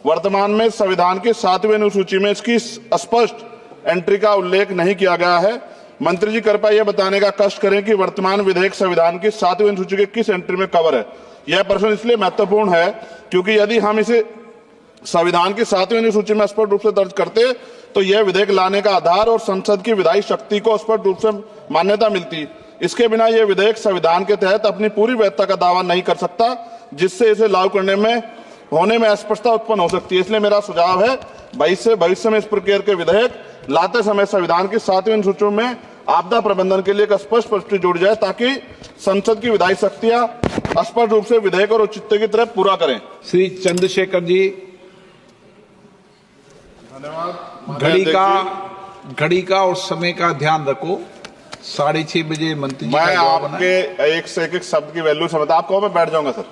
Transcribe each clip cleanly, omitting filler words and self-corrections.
वर्तमान में संविधान की 7वीं अनुसूची में इसकी स्पष्ट एंट्री का उल्लेख नहीं किया गया है। मंत्री जी कृपया यह बताने का कष्ट करें कि वर्तमान विधेयक संविधान की 7वीं अनुसूची के किस एंट्री में कवर है। यह प्रश्न इसलिए महत्वपूर्ण है क्योंकि यदि हम इसे संविधान की 7वीं अनुसूची में स्पष्ट रूप से दर्ज करते तो यह विधेयक लाने का आधार और संसद की विधायी शक्ति को स्पष्ट रूप से मान्यता मिलती। इसके बिना यह विधेयक संविधान के तहत अपनी पूरी वैधता का दावा नहीं कर सकता, जिससे इसे लागू करने में होने में अस्पष्टता उत्पन्न हो सकती है। इसलिए मेरा सुझाव है भविष्य में इस प्रकार के विधेयक लाते समय संविधान की 7वीं अनुसूची में आपदा प्रबंधन के लिए एक स्पष्ट प्रविष्टि जोड़ी जाए ताकि संसद की विधायी शक्तियां स्पष्ट रूप से विधेयक और औचित्य की तरफ पूरा करें। श्री चंद्रशेखर जी, धन्यवाद। घड़ी का और समय का ध्यान रखो। 6:30 बजे मंत्री जी मैं आपके एक से एक शब्द की वैल्यू समझता। आप कहो मैं बैठ जाऊंगा सर।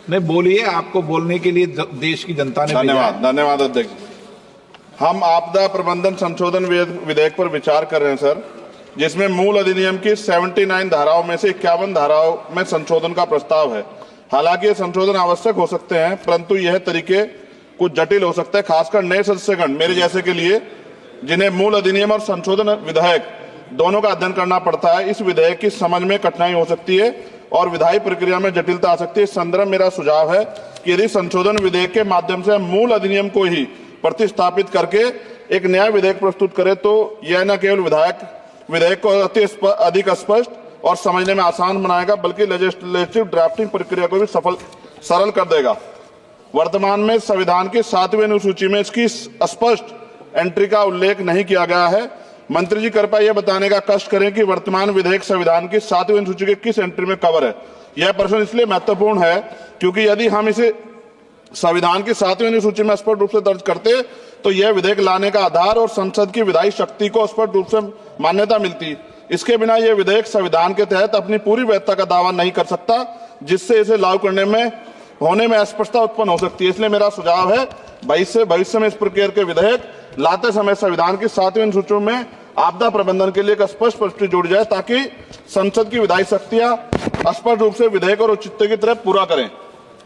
नहीं बोलिए, आपको बोलने के लिए देश की जनता ने धन्यवाद अध्यक्ष। हम आपदा प्रबंधन संशोधन विधेयक पर विचार कर रहे हैं सर, जिसमें मूल अधिनियम की 79 धाराओं में से 51 धाराओं में संशोधन का प्रस्ताव है। हालांकि ये संशोधन आवश्यक हो सकते हैं, परंतु यह तरीके कुछ जटिल हो सकते हैं, खासकर नए सदस्यगण मेरे जैसे के लिए, जिन्हें मूल अधिनियम और संशोधन विधेयक दोनों का अध्ययन करना पड़ता है। इस विधेयक की समझ में कठिनाई हो सकती है और विधायी प्रक्रिया में जटिलता आ सकती है। इस संदर्भ मेरा सुझाव है कि यदि संशोधन विधेयक के माध्यम से मूल अधिनियम को ही प्रतिस्थापित करके एक नया विधेयक प्रस्तुत करे तो यह न केवल विधेयक को अधिक स्पष्ट और समझने में आसान बनाएगा, बल्कि लेजिस्लेटिव ड्राफ्टिंग प्रक्रिया को भी सरल कर देगा। वर्तमान में संविधान की 7वीं अनुसूची में इसकी स्पष्ट एंट्री का उल्लेख नहीं किया गया है। मंत्री जी कृपया यह बताने का कष्ट करें कि वर्तमान विधेयक संविधान की 7वीं अनुसूची के किस एंट्री में कवर है। यह प्रश्न इसलिए महत्वपूर्ण है क्योंकि यदि हम इसे संविधान की 7वीं अनुसूची में स्पष्ट रूप से दर्ज करते तो यह विधेयक लाने का आधार और संसद की विधायी शक्ति को स्पष्ट रूप से मान्यता मिलती। इसके बिना यह विधेयक संविधान के तहत अपनी पूरी वैधता का दावा नहीं कर सकता, जिससे इसे लागू करने में होने में अस्पष्टता उत्पन्न हो सकती है। इसलिए मेरा सुझाव है भविष्य में इस प्रकार के विधेयक लाते समय संविधान की 7वीं अनुसूची में आपदा प्रबंधन के लिए एक स्पष्ट प्रविष्टि जोड़ी जाए ताकि संसद की विधायी शक्तियां स्पष्ट रूप से विधेयक और औचित्य की तरफ पूरा करें।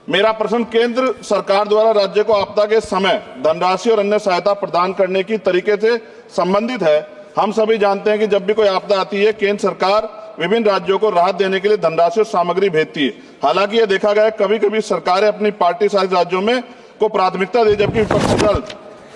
मेरा प्रश्न केंद्र सरकार द्वारा राज्य को आपदा के समय धनराशि और अन्य सहायता प्रदान करने की तरीके से संबंधित है। हम सभी जानते हैं कि जब भी कोई आपदा आती है, केंद्र सरकार विभिन्न राज्यों को राहत देने के लिए धनराशि और सामग्री भेजती है। हालांकि यह देखा गया है कभी कभी सरकारें अपनी पार्टी शासित राज्यों में को प्राथमिकता दी, जबकि विपक्षी दल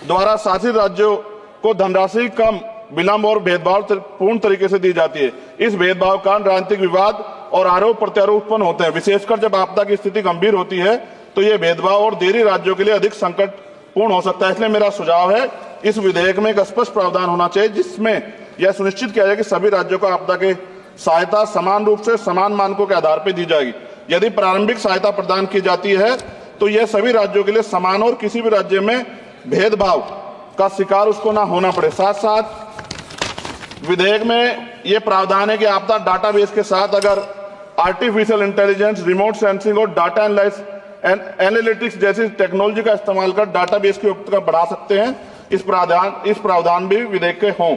द्वारा शासित राज्यों को धनराशि कम, विलंब और भेदभाव पूर्ण तरीके से दी जाती है। इस भेदभाव का राजनीतिक विवाद और आरोप प्रत्यारोप उत्पन्न होते हैं। विशेषकर जब आपदा की स्थिति गंभीर होती है तो यह भेदभाव और देरी राज्यों के लिए अधिक संकटपूर्ण हो सकता है। इसलिए मेरा सुझाव है इस विधेयक में एक स्पष्ट प्रावधान होना चाहिए जिसमें यह सुनिश्चित किया जाए कि सभी राज्यों को आपदा के सहायता समान रूप से समान मानकों के आधार पर दी जाएगी। यदि प्रारंभिक सहायता प्रदान की जाती है तो यह सभी राज्यों के लिए समान और किसी भी राज्य में भेदभाव का शिकार उसको ना होना पड़े। साथ साथ विधेयक में यह प्रावधान है कि आपदा डाटाबेस के साथ अगर आर्टिफिशियल इंटेलिजेंस, रिमोट सेंसिंग और डाटा एनालिटिक्स जैसी टेक्नोलॉजी का इस्तेमाल कर डाटाबेस की उपयुक्तता बढ़ा सकते हैं। इस प्रावधान भी विधेयक के हों।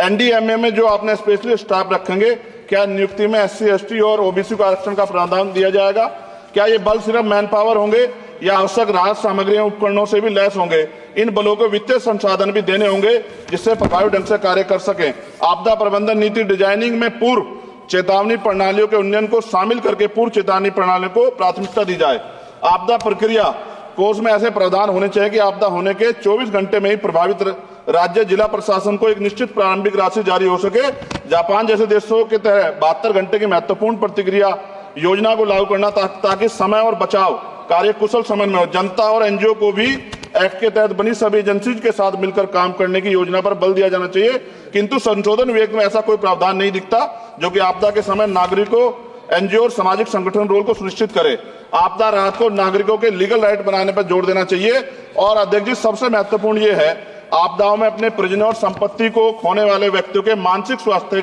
एनडीएमए में जो आपने स्पेशली स्टाफ रखेंगे, क्या नियुक्ति में SC, ST और OBC को आरक्षण का प्रावधान दिया जाएगा? क्या ये बल सिर्फ मैन पावर होंगे या आवश्यक राहत सामग्रियों उपकरणों से भी लैस होंगे? इन बलों को वित्तीय संसाधन भी देने होंगे जिससे प्रभावी ढंग से कार्य कर सकें। आपदा प्रबंधन नीति डिजाइनिंग में पूर्व चेतावनी प्रणालियों के उन्नयन को शामिल करके पूर्व चेतावनी प्रणालियों को प्राथमिकता दी जाए। आपदा प्रक्रिया कोष में ऐसे प्रावधान होने चाहिए कि आपदा होने के 24 घंटे में ही प्रभावित राज्य जिला प्रशासन को एक निश्चित प्रारंभिक राशि जारी हो सके। जापान जैसे देशों के तरह 72 घंटे की महत्वपूर्ण प्रतिक्रिया योजना को लागू करना ताकि समय और बचाव कार्य कुशल समय में हो। जनता और NGO को भी एक्ट के तहत बनी सभी एजेंसीज के साथ मिलकर काम करने की योजना पर बल दिया जाना चाहिए, किंतु संशोधन विधेयक में ऐसा कोई प्रावधान नहीं दिखता जो कि आपदा के समय नागरिकों, NGO और सामाजिक संगठन रोल को सुनिश्चित करे। आपदा राहत को नागरिकों के लीगल राइट बनाने पर जोर देना चाहिए। और अध्यक्ष जी, सबसे महत्वपूर्ण ये है, आपदाओं में अपने परिजनों और संपत्ति को खोने वाले व्यक्तियों के मानसिक स्वास्थ्य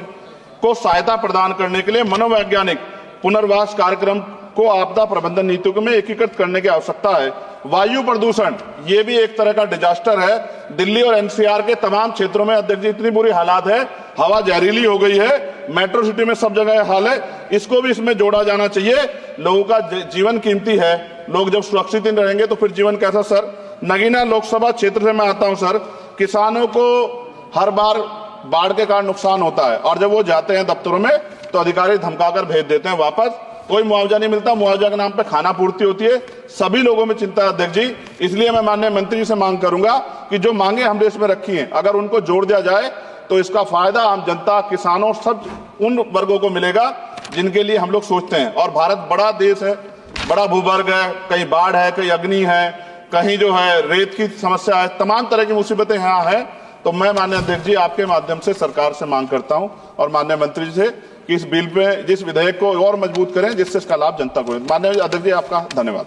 को सहायता प्रदान करने के लिए मनोवैज्ञानिक पुनर्वास कार्यक्रम को आपदा प्रबंधन नीतियों में एकीकृत करने की आवश्यकता है। वायु प्रदूषण ये भी एक तरह का डिजास्टर है। दिल्ली और NCR के तमाम क्षेत्रों में अध्यक्ष जी इतनी बुरी हालात है, हवा जहरीली हो गई है, मेट्रो सिटी में सब जगह हाल है। इसको भी इसमें जोड़ा जाना चाहिए। लोगों का जीवन कीमती है, लोग जब सुरक्षित नहीं रहेंगे तो फिर जीवन कैसा सर? नगीना लोकसभा क्षेत्र से मैं आता हूं सर। किसानों को हर बार बाढ़ के कारण नुकसान होता है और जब वो जाते हैं दफ्तरों में तो अधिकारी धमकाकर भेज देते हैं वापस, कोई मुआवजा नहीं मिलता। मुआवजा के नाम पे खाना पूर्ति होती है। सभी लोगों में चिंता है अध्यक्ष जी, इसलिए मैं माननीय मंत्री जी से मांग करूंगा कि जो मांगे हमने इसमें रखी हैं अगर उनको जोड़ दिया जाए तो इसका फायदा आम जनता, किसानों, सब उन वर्गों को मिलेगा जिनके लिए हम लोग सोचते हैं। और भारत बड़ा देश है, बड़ा भूवर्ग है, कहीं बाढ़ है, कहीं अग्नि है, कहीं जो है रेत की समस्या है, तमाम तरह की मुसीबतें यहाँ है। तो मैं माननीय अध्यक्ष जी आपके माध्यम से सरकार से मांग करता हूं और माननीय मंत्री जी से कि इस बिल पे, जिस विधेयक को और मजबूत करें जिससे इसका लाभ जनता को। माननीय अध्यक्ष जी आपका धन्यवाद।